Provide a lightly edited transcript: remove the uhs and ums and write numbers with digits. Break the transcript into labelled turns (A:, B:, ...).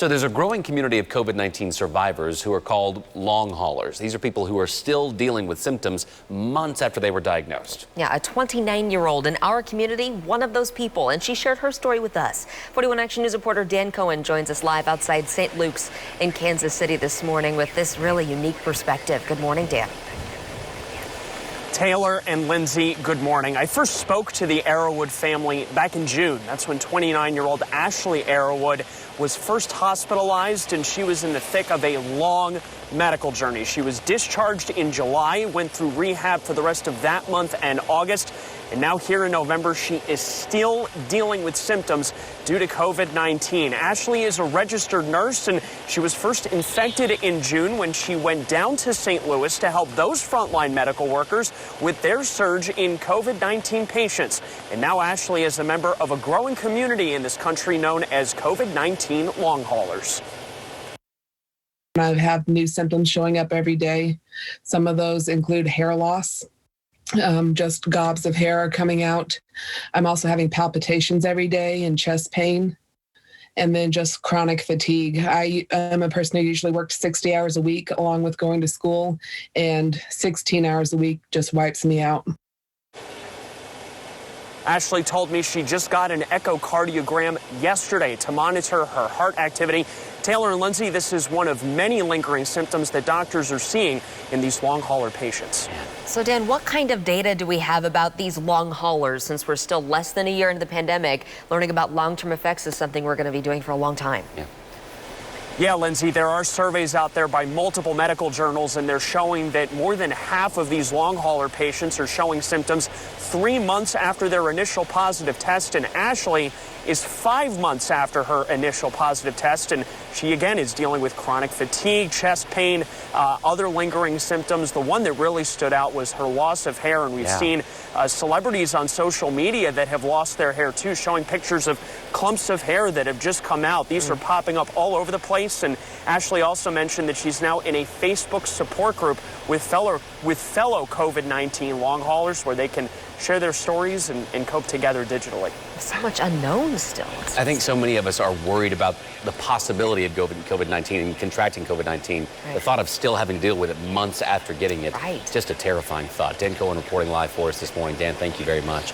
A: So there's a growing community of COVID-19 survivors who are called long haulers. These are people who are still dealing with symptoms months after they were diagnosed.
B: Yeah, a 29-year-old in our community, one of those people, and she shared her story with us. 41 Action News reporter Dan Cohen joins us live outside St. Luke's in Kansas City this morning with this really unique perspective. Good morning, Dan.
C: Taylor and Lindsay, good morning. I first spoke to the Arrowwood family back in June. That's when 29-year-old Ashley Arrowwood was first hospitalized, and she was in the thick of a long medical journey. She was discharged in July, went through rehab for the rest of that month and August, and now here in November, she is still dealing with symptoms due to COVID-19. Ashley is a registered nurse, and she was first infected in June when she went down to St. Louis to help those frontline medical workers with their surge in COVID-19 patients. And now Ashley is a member of a growing community in this country known as COVID-19 long haulers.
D: I have new symptoms showing up every day. Some of those include hair loss. Just gobs of hair are coming out. I'm also having palpitations every day and chest pain, and then just chronic fatigue. I am a person who usually works 60 hours a week along with going to school, and 16 hours a week just wipes me out.
C: Ashley told me she just got an echocardiogram yesterday to monitor her heart activity. Taylor and Lindsay, this is one of many lingering symptoms that doctors are seeing in these long hauler patients.
B: So, Dan, what kind of data do we have about these long haulers since we're still less than a year into the pandemic? Learning about long-term effects is something we're going to be doing for a long time.
C: Yeah, Lindsay, there are surveys out there by multiple medical journals, and they're showing that more than half of these long hauler patients are showing symptoms 3 months after their initial positive test. And Ashley is 5 months after her initial positive test, and she again is dealing with chronic fatigue, chest pain, other lingering symptoms. The one that really stood out was her loss of hair, and we've seen celebrities on social media that have lost their hair too, showing pictures of clumps of hair that have just come out. These are popping up all over the place, and Ashley also mentioned that she's now in a Facebook support group with fellow COVID-19 long haulers where they can share their stories and cope together digitally.
B: So much unknown still.
A: I think so many of us are worried about the possibility of COVID-19 and contracting COVID-19. The thought of still having to deal with it months after getting it, just a terrifying thought. Dan Cohen reporting live for us this morning. Dan, thank you very much.